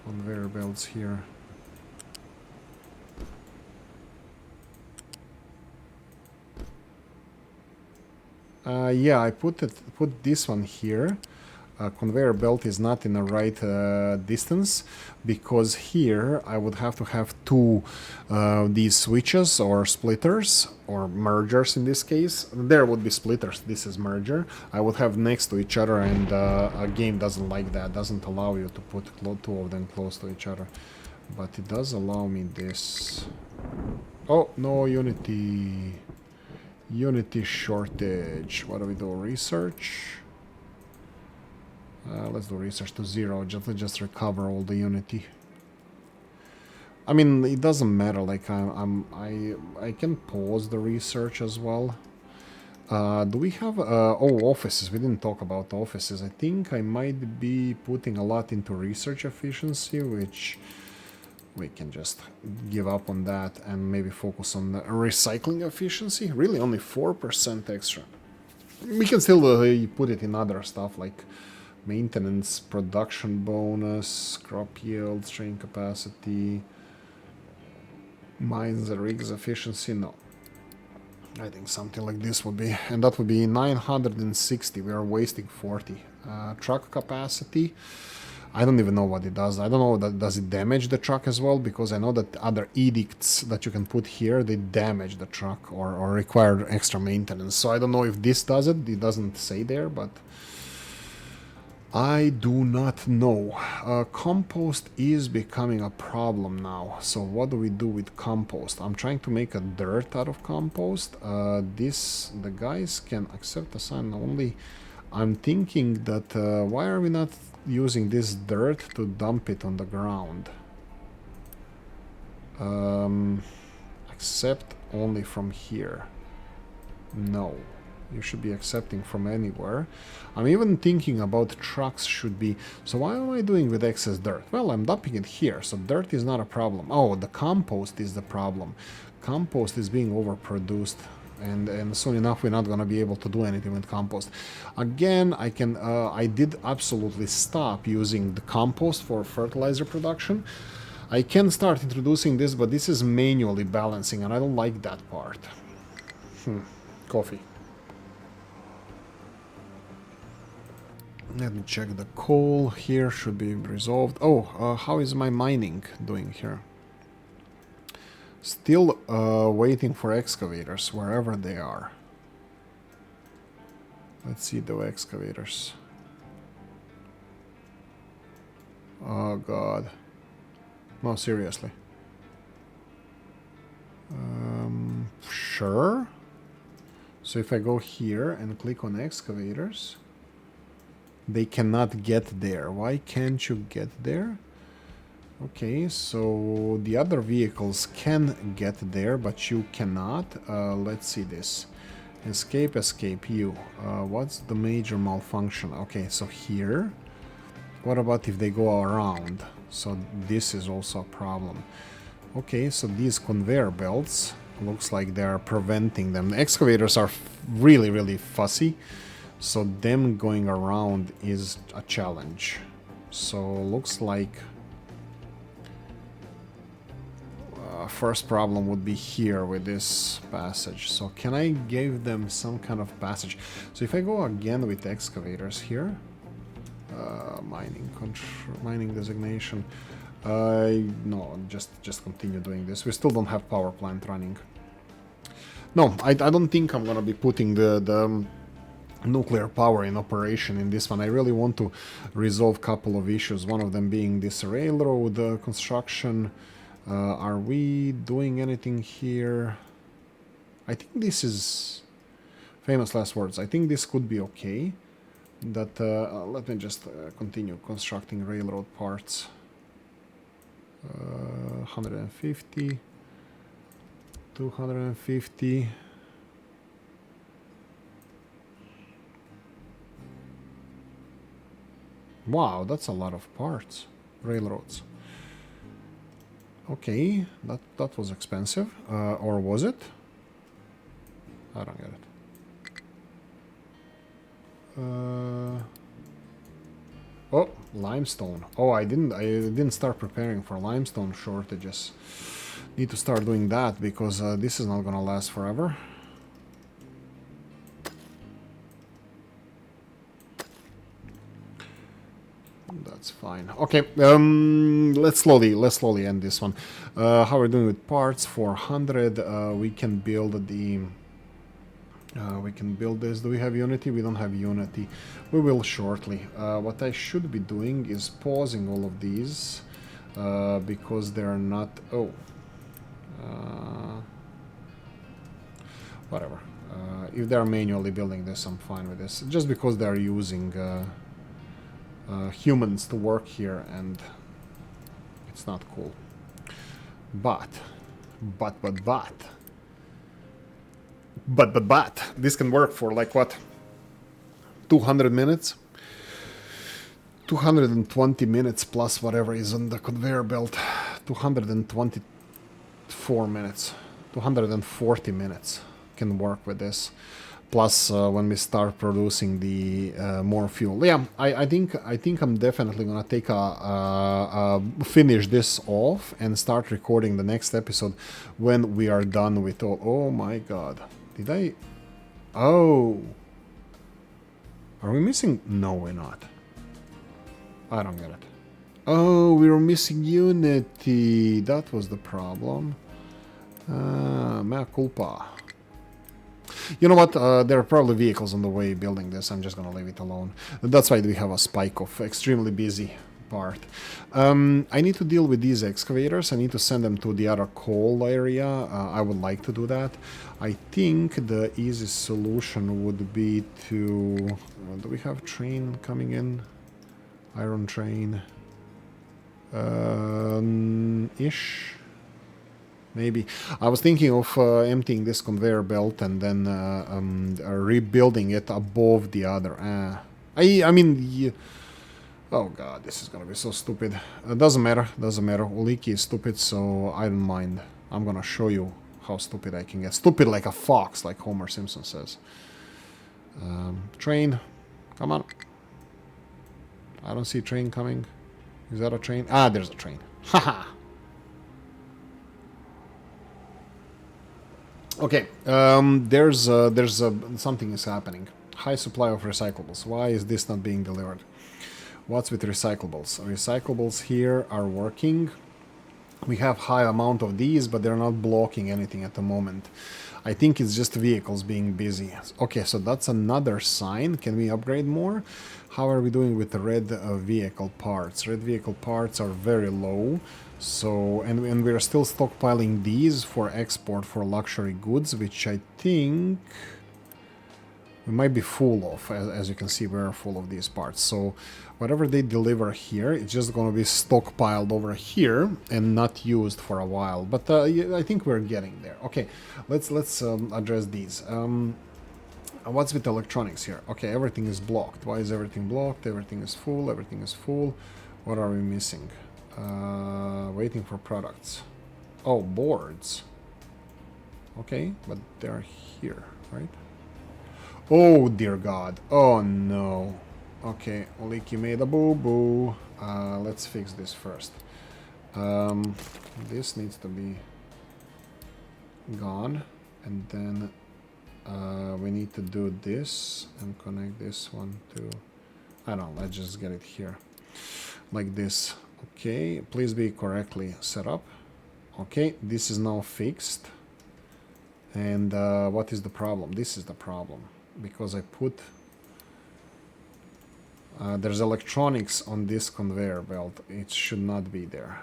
[SPEAKER 1] Conveyor belts here. Yeah, I put this one here. Conveyor belt is not in the right distance, because here I would have to have two these switches or splitters or mergers in this case. There would be splitters, this is merger. I would have next to each other, and a game doesn't like that, doesn't allow you to put two of them close to each other. But it does allow me this. Oh, no, Unity. Unity shortage. What do we do? Research? Let's do research to 0. Just recover all the Unity. I mean, it doesn't matter. Like I can pause the research as well. Do we have oh, offices? We didn't talk about offices. I think I might be putting a lot into research efficiency, which we can just give up on that and maybe focus on the recycling efficiency. Really, only 4% extra. We can still put it in other stuff like maintenance, production bonus, crop yield, strain capacity, mines and rigs efficiency. No. I think something like this would be, and that would be 960. We are wasting 40. Truck capacity. I don't even know what it does. I don't know, does it damage the truck as well? Because I know that other edicts that you can put here, they damage the truck or require extra maintenance. So I don't know if this does it. It doesn't say there, but I do not know. Compost is becoming a problem now. So what do we do with compost? I'm trying to make a dirt out of compost. The guys can accept a sign only. I'm thinking that why are we not using this dirt to dump it on the ground? Accept only from here. No. You should be accepting from anywhere. I'm even thinking about trucks should be... So why am I doing with excess dirt? Well, I'm dumping it here, so dirt is not a problem. Oh, the compost is the problem. Compost is being overproduced. And soon enough we're not going to be able to do anything with compost. Again, I did absolutely stop using the compost for fertilizer production. I can start introducing this, but this is manually balancing, and I don't like that part. Coffee. Let me check the coal. Here should be resolved. Oh, how is my mining doing here? Still waiting for excavators, wherever they are. Let's see the excavators. Oh god. No, seriously. Sure. So if I go here and click on excavators, they cannot get there. Why can't you get there? Okay, so the other vehicles can get there, but you cannot. Let's see this. Escape, escape, you. What's the major malfunction? Okay, so here. What about if they go around? So this is also a problem. Okay, so these conveyor belts looks like they're preventing them. The excavators are really, really fussy, so them going around is a challenge. So looks like first problem would be here with this passage. So can I give them some kind of passage? So if I go again with the excavators here, mining designation. No, just continue doing this. We still don't have power plant running. No, I don't think I'm gonna be putting the nuclear power in operation in this one. I really want to resolve a couple of issues. One of them being this railroad construction. Are we doing anything here? I think this is famous last words. I think this could be okay. That let me just continue constructing railroad parts. 150, 250. Wow, that's a lot of parts. Railroads. Okay, that was expensive. Or was it? I don't get it. Oh, limestone. Oh, I didn't start preparing for limestone shortages. Need to start doing that because this is not gonna last forever. That's fine. Okay, let's slowly end this one. How we're doing with parts? 400. We can build the. We can build this. Do we have Unity? We don't have Unity. We will shortly. What I should be doing is pausing all of these because they're not. Oh. Whatever. If they're manually building this, I'm fine with this. Just because they're using humans to work here, and it's not cool. But, this can work for like what? 200 minutes? 220 minutes plus whatever is on the conveyor belt. 224 minutes. 240 minutes can work with this. Plus when we start producing the more fuel. Yeah, I think I'm definitely gonna take finish this off and start recording the next episode when we are done with all. Oh my god. Did I? Oh. Are we missing? No, we're not. I don't get it. Oh, we were missing Unity. That was the problem. Mea culpa. You know what? There are probably vehicles on the way building this. I'm just gonna leave it alone. That's why we have a spike of extremely busy part. I need to deal with these excavators. I need to send them to the other coal area. I would like to do that. I think the easiest solution would be to... do we have train coming in? Iron train. Ish. Maybe. I was thinking of emptying this conveyor belt and then rebuilding it above the other. I mean... Oh god, this is gonna be so stupid. Doesn't matter, doesn't matter. Oolykee is stupid, so I don't mind. I'm gonna show you how stupid I can get. Stupid like a fox, like Homer Simpson says. Train. Come on. I don't see train coming. Is that a train? Ah, there's a train. Haha. Okay, there's something is happening. High supply of recyclables. Why is this not being delivered? What's with recyclables? Recyclables here are working. We have high amount of these, but they're not blocking anything at the moment. I think it's just vehicles being busy. Okay, so that's another sign. Can we upgrade more? How are we doing with the red vehicle parts? Red vehicle parts are very low. So, and we're still stockpiling these for export for luxury goods, which I think we might be full of. As you can see, we're full of these parts. So whatever they deliver here, it's just going to be stockpiled over here and not used for a while. But I think we're getting there. Okay, let's address these. What's with electronics here? Okay, everything is blocked. Why is everything blocked? Everything is full. Everything is full. What are we missing? Waiting for products. Oh, boards. Okay, but they're here, right? Oh, dear God. Oh, no. Okay, Oolykee made a boo-boo. Let's fix this first. This needs to be gone. And then we need to do this and connect this one to... I don't know, let's just get it here. Like this. Okay, please be correctly set up. Okay, this is now fixed. And what is the problem? This is the problem. Because I put... there's electronics on this conveyor belt. It should not be there.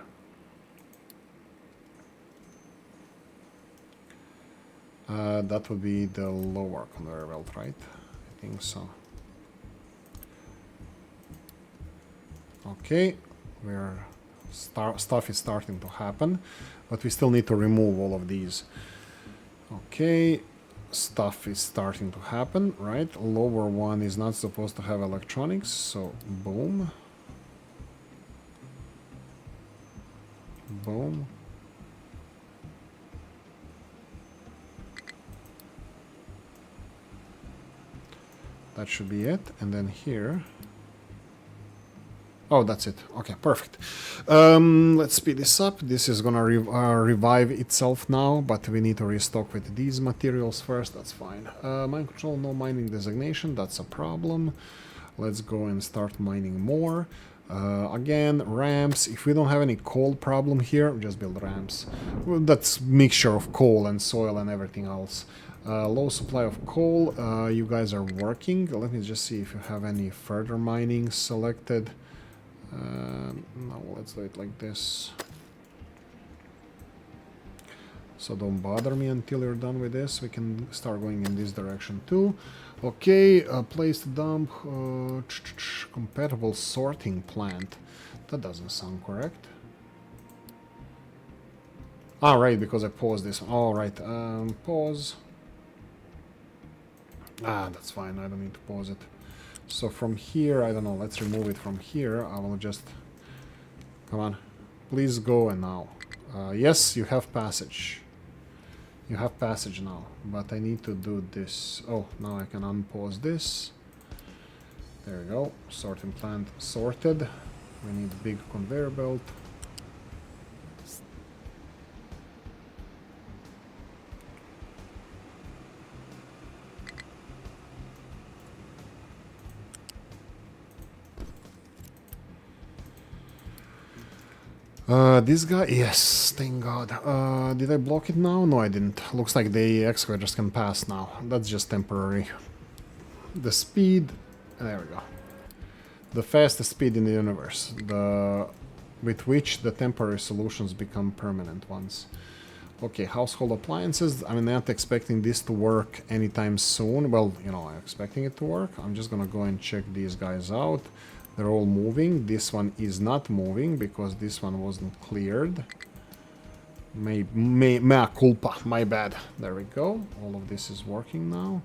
[SPEAKER 1] That would be the lower conveyor belt, right? I think so. Okay, stuff is starting to happen, but we still need to remove all of these. Okay, stuff is starting to happen, right? Lower one is not supposed to have electronics, so boom. Boom. That should be it, and then here... Oh, that's it. Okay, perfect. Let's speed this up. This is gonna revive itself now, but we need to restock with these materials first. That's fine. Mine control, no mining designation. That's a problem. Let's go and start mining more. Again, ramps. If we don't have any coal problem here, just build ramps. Well, that's mixture of coal and soil and everything else. Low supply of coal. You guys are working. Let me just see if you have any further mining selected. No, let's do it like this. So don't bother me until you're done with this. We can start going in this direction too. Okay, place to dump. Compatible sorting plant. That doesn't sound correct. Ah, right, because I paused this one. All right, pause. Ah, that's fine. I don't need to pause it. So from here, I don't know, let's remove it from here. I will just... Come on. Please go and now. Yes, you have passage. You have passage now. But I need to do this. Oh, now I can unpause this. There we go. Sorting plant sorted. We need a big conveyor belt. This guy, yes, thank God. Did I block it now? No, I didn't. Looks like the excavators can pass now. That's just temporary. The speed, there we go. The fastest speed in the universe. With which the temporary solutions become permanent ones. Okay, household appliances. I'm not expecting this to work anytime soon. Well, you know, I'm expecting it to work. I'm just gonna go and check these guys out. They're all moving. This one is not moving because this one wasn't cleared. Mea culpa. My bad. There we go. All of this is working now.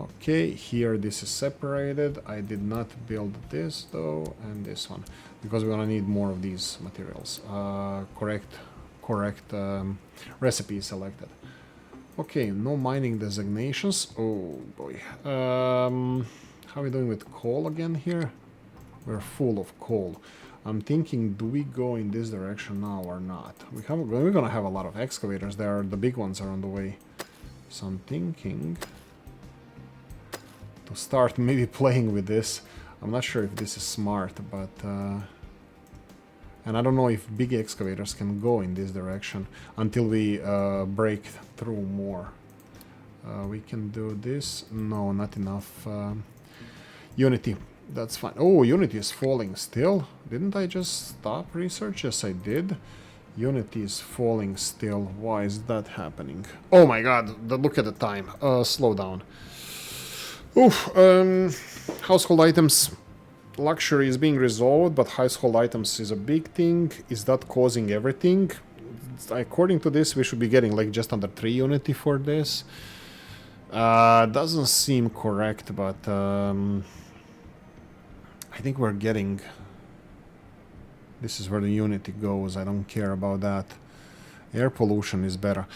[SPEAKER 1] Okay, here this is separated. I did not build this though, and this one. Because we're gonna need more of these materials. Correct recipe selected. Okay, no mining designations. Oh boy. How are we doing with coal again here? We're full of coal. I'm thinking, do we go in this direction now or not? We're gonna have a lot of excavators there. The big ones are on the way. So I'm thinking to start maybe playing with this. I'm not sure if this is smart, but... and I don't know if big excavators can go in this direction until we break through more. We can do this. No, not enough. Unity. That's fine. Oh, Unity is falling still. Didn't I just stop research? Yes, I did. Unity is falling still. Why is that happening? Oh my god, look at the time. Slow down. Oof. Household items. Luxury is being resolved, but household items is a big thing. Is that causing everything? According to this, we should be getting like just under 3 Unity for this. Doesn't seem correct, but... I think we're getting... This is where the Unity goes. I don't care about that. Air pollution is better.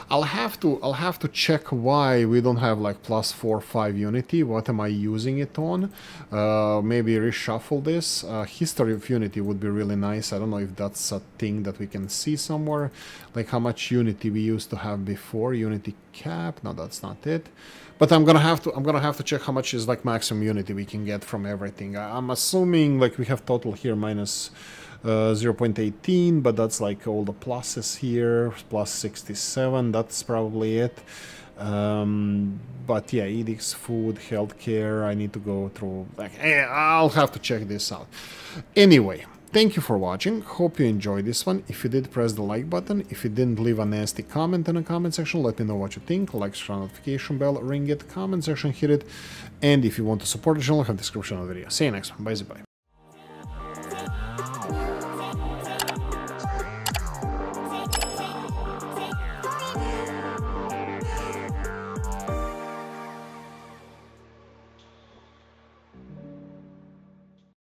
[SPEAKER 1] I'll have to check why we don't have like +4, 5 Unity. What am I using it on? Maybe reshuffle this. History of Unity would be really nice. I don't know if that's a thing that we can see somewhere. Like how much Unity we used to have before. Unity cap. No, that's not it. But I'm gonna have to check how much is like maximum Unity we can get from everything. I'm assuming like we have total here minus 0.18, but that's like all the pluses here, plus 67, that's probably it. But yeah, edicts, food, healthcare, I need to go through, like, I'll have to check this out. Anyway, thank you for watching, hope you enjoyed this one. If you did, press the like button. If you didn't, leave a nasty comment in the comment section, let me know what you think. Like, share, notification bell, ring it, comment section, hit it. And if you want to support the channel, have the description of the video. See you next one, bye bye.